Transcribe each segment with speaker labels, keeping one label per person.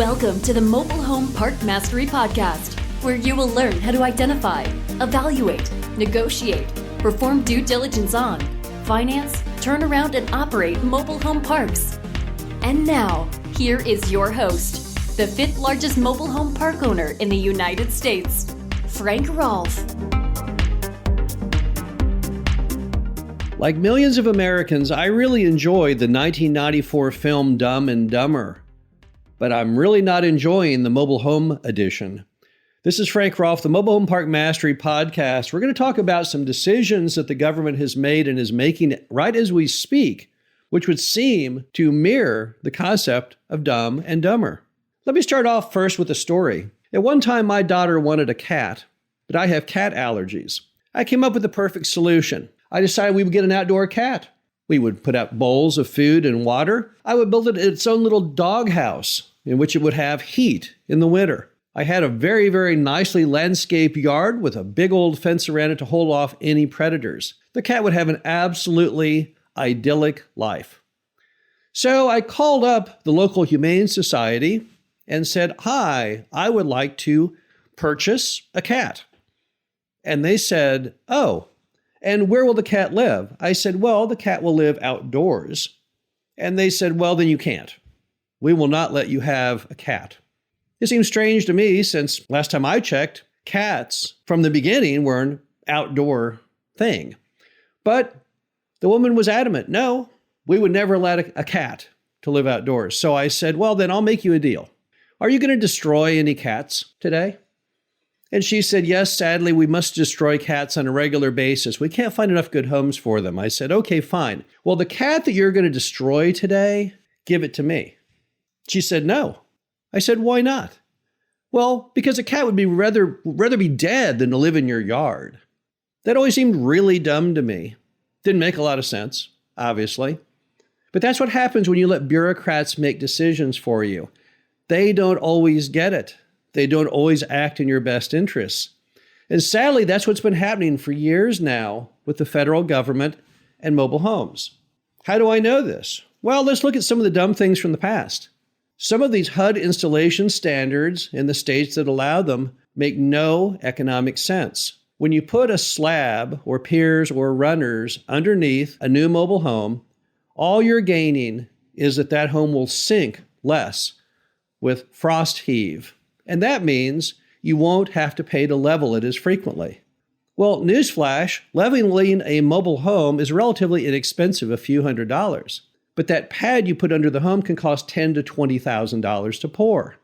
Speaker 1: Welcome to the Mobile Home Park Mastery Podcast, where you will learn how to identify, evaluate, negotiate, perform due diligence on, finance, turn around, and operate mobile home parks. And now, here is your host, the fifth largest mobile home park owner in the United States, Frank Rolfe.
Speaker 2: Like millions of Americans, I really enjoyed the 1994 film Dumb and Dumber, but I'm really not enjoying the mobile home edition. This is Frank Rolfe, the Mobile Home Park Mastery Podcast. We're going to talk about some decisions that the government has made and is making right as we speak, which would seem to mirror the concept of Dumb and Dumber. Let me start off first with a story. At one time, my daughter wanted a cat, but I have cat allergies. I came up with the perfect solution. I decided we would get an outdoor cat. We would put out bowls of food and water. I would build it its own little dog house in which it would have heat in the winter. I had a very, very nicely landscaped yard with a big old fence around it to hold off any predators. The cat would have an absolutely idyllic life. So I called up the local Humane Society and said, "Hi, I would like to purchase a cat." And they said, "Oh, and where will the cat live?" I said, "Well, the cat will live outdoors." And they said, "Well, then you can't. We will not let you have a cat." It seems strange to me since last time I checked, cats from the beginning were an outdoor thing. But the woman was adamant, no, we would never allow a cat to live outdoors. So I said, "Well, then I'll make you a deal. Are you going to destroy any cats today?" And she said, "Yes, sadly, we must destroy cats on a regular basis. We can't find enough good homes for them." I said, "Okay, fine. Well, the cat that you're going to destroy today, give it to me." She said, "No." I said, "Why not?" "Well, because a cat would be rather be dead than to live in your yard." That always seemed really dumb to me. Didn't make a lot of sense, obviously. But that's what happens when you let bureaucrats make decisions for you. They don't always get it. They don't always act in your best interests. And sadly, that's what's been happening for years now with the federal government and mobile homes. How do I know this? Well, let's look at some of the dumb things from the past. Some of these HUD installation standards in the states that allow them make no economic sense. When you put a slab or piers or runners underneath a new mobile home, all you're gaining is that home will sink less with frost heave. And that means you won't have to pay to level it as frequently. Well, newsflash, leveling a mobile home is relatively inexpensive, a few $100s. But that pad you put under the home can cost $10,000 to $20,000 to pour.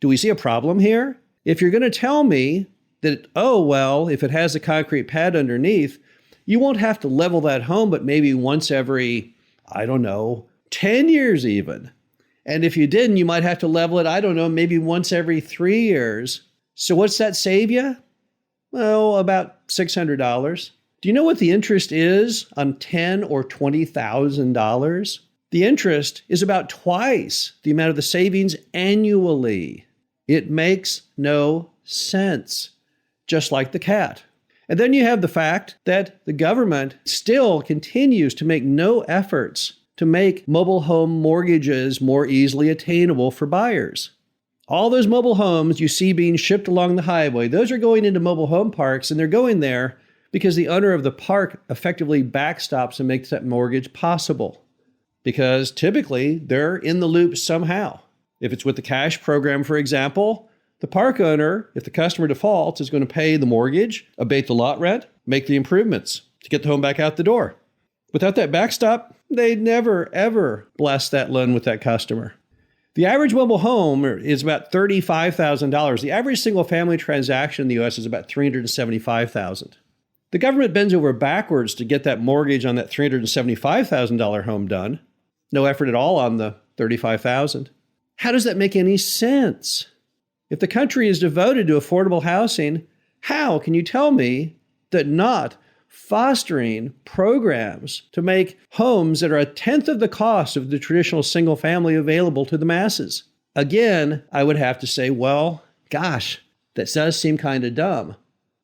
Speaker 2: Do we see a problem here? If you're going to tell me that, oh, well, if it has a concrete pad underneath, you won't have to level that home, but maybe once every, 10 years even. And if you didn't, you might have to level it, maybe once every 3 years. So what's that save you? Well, about $600. Do you know what the interest is on $10,000 or $20,000? The interest is about twice the amount of the savings annually. It makes no sense, just like the cat. And then you have the fact that the government still continues to make no efforts to make mobile home mortgages more easily attainable for buyers. All those mobile homes you see being shipped along the highway, those are going into mobile home parks, and they're going there because the owner of the park effectively backstops and makes that mortgage possible. Because typically, they're in the loop somehow. If it's with the cash program, for example, the park owner, if the customer defaults, is going to pay the mortgage, abate the lot rent, make the improvements to get the home back out the door. Without that backstop, they'd never, ever bless that loan with that customer. The average mobile home is about $35,000. The average single-family transaction in the U.S. is about $375,000. The government bends over backwards to get that mortgage on that $375,000 home done. No effort at all on the $35,000. How does that make any sense? If the country is devoted to affordable housing, how can you tell me that not fostering programs to make homes that are a tenth of the cost of the traditional single family available to the masses? Again, I would have to say, well, gosh, that does seem kind of dumb.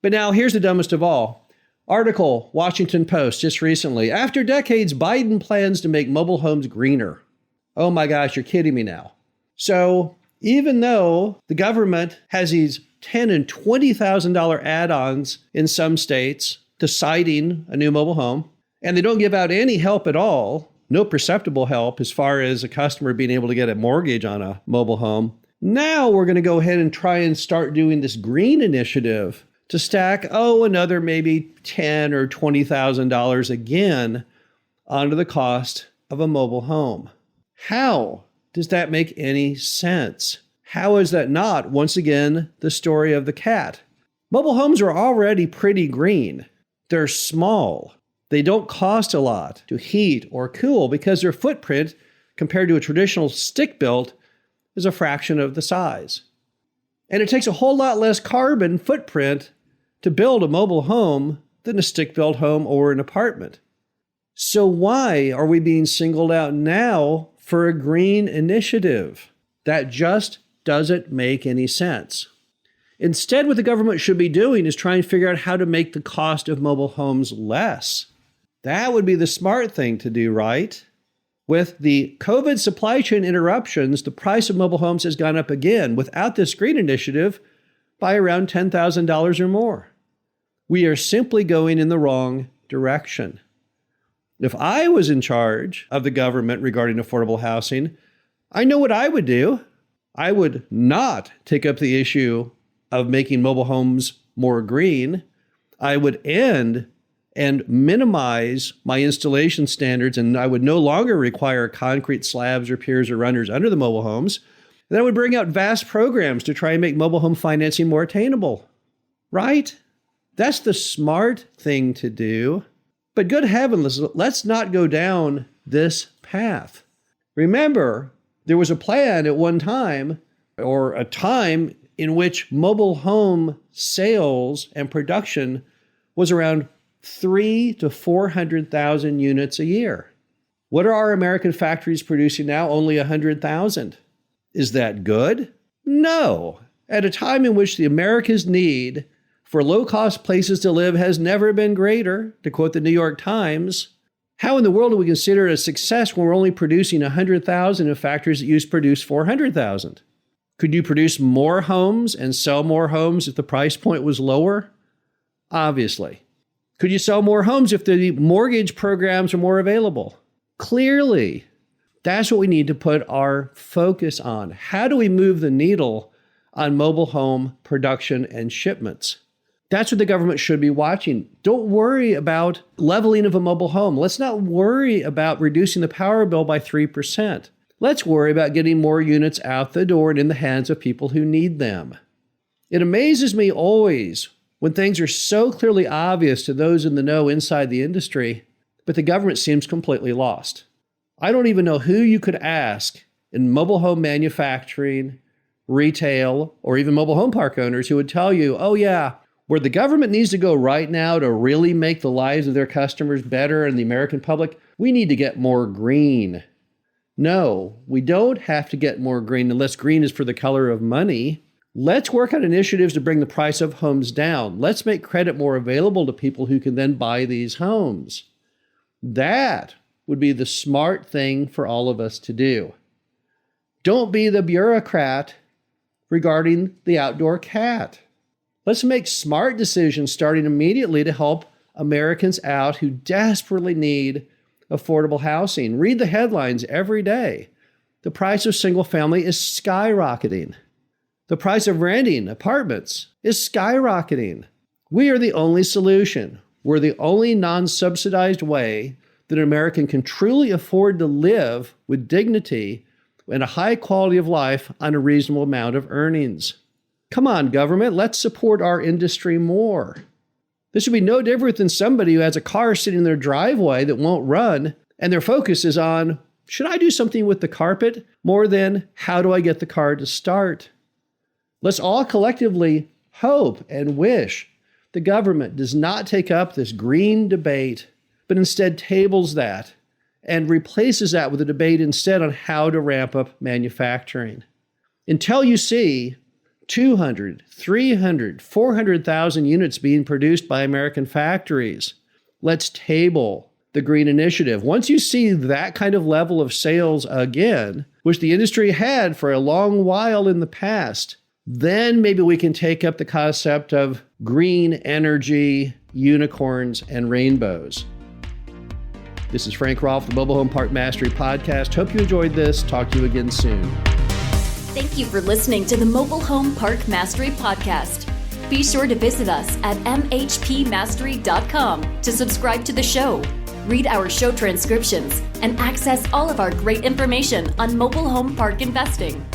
Speaker 2: But now here's the dumbest of all. Article, Washington Post, just recently. After decades, Biden plans to make mobile homes greener. Oh my gosh, you're kidding me now. So Even though the government has these $10,000 and $20,000 add-ons in some states to siting a new mobile home, and they don't give out any help at all, no perceptible help as far as a customer being able to get a mortgage on a mobile home. Now we're going to go ahead and try and start doing this green initiative to stack, another maybe $10,000 or $20,000 again onto the cost of a mobile home. How does that make any sense? How is that not, once again, the story of the cat? Mobile homes are already pretty green. They're small. They don't cost a lot to heat or cool because their footprint, compared to a traditional stick-built, is a fraction of the size. And it takes a whole lot less carbon footprint to build a mobile home than a stick-built home or an apartment. So why are we being singled out now for a green initiative? That just doesn't make any sense. Instead, what the government should be doing is trying to figure out how to make the cost of mobile homes less. That would be the smart thing to do, right? With the COVID supply chain interruptions, the price of mobile homes has gone up again without this green initiative by around $10,000 or more. We are simply going in the wrong direction. If I was in charge of the government regarding affordable housing, I know what I would do. I would not take up the issue of making mobile homes more green. I would end and minimize my installation standards, and I would no longer require concrete slabs or piers or runners under the mobile homes. Then I would bring out vast programs to try and make mobile home financing more attainable. Right? That's the smart thing to do. But good heavens, let's not go down this path. Remember, there was a plan at one time, or a time in which mobile home sales and production was around 300,000 to 400,000 units a year. What are our American factories producing now? Only 100,000. Is that good? No. At a time in which the America's need for low-cost places to live has never been greater, to quote the New York Times, how in the world do we consider it a success when we're only producing 100,000 in factories that used to produce 400,000? Could you produce more homes and sell more homes if the price point was lower? Obviously. Could you sell more homes if the mortgage programs are more available? Clearly. That's what we need to put our focus on. How do we move the needle on mobile home production and shipments? That's what the government should be watching. Don't worry about leveling of a mobile home. Let's not worry about reducing the power bill by 3%. Let's worry about getting more units out the door and in the hands of people who need them. It amazes me always when things are so clearly obvious to those in the know inside the industry, but the government seems completely lost. I don't even know who you could ask in mobile home manufacturing, retail, or even mobile home park owners who would tell you, oh yeah, where the government needs to go right now to really make the lives of their customers better and the American public, we need to get more green. No, we don't have to get more green unless green is for the color of money. Let's work on initiatives to bring the price of homes down. Let's make credit more available to people who can then buy these homes. That would be the smart thing for all of us to do. Don't be the bureaucrat regarding the outdoor cat. Let's make smart decisions starting immediately to help Americans out who desperately need affordable housing. Read the headlines every day. The price of single family is skyrocketing. The price of renting apartments is skyrocketing. We are the only solution. We're the only non-subsidized way that an American can truly afford to live with dignity and a high quality of life on a reasonable amount of earnings. Come on, government, let's support our industry more. This would be no different than somebody who has a car sitting in their driveway that won't run, and their focus is on, should I do something with the carpet, more than how do I get the car to start? Let's all collectively hope and wish the government does not take up this green debate, but instead tables that and replaces that with a debate instead on how to ramp up manufacturing. Until you see 200, 300, 400,000 units being produced by American factories, let's table the green initiative. Once you see that kind of level of sales again, which the industry had for a long while in the past, then maybe we can take up the concept of green energy, unicorns, and rainbows. This is Frank Rolfe, the Mobile Home Park Mastery Podcast. Hope you enjoyed this. Talk to you again soon.
Speaker 1: Thank you for listening to the Mobile Home Park Mastery Podcast. Be sure to visit us at mhpmastery.com to subscribe to the show, read our show transcriptions, and access all of our great information on mobile home park investing.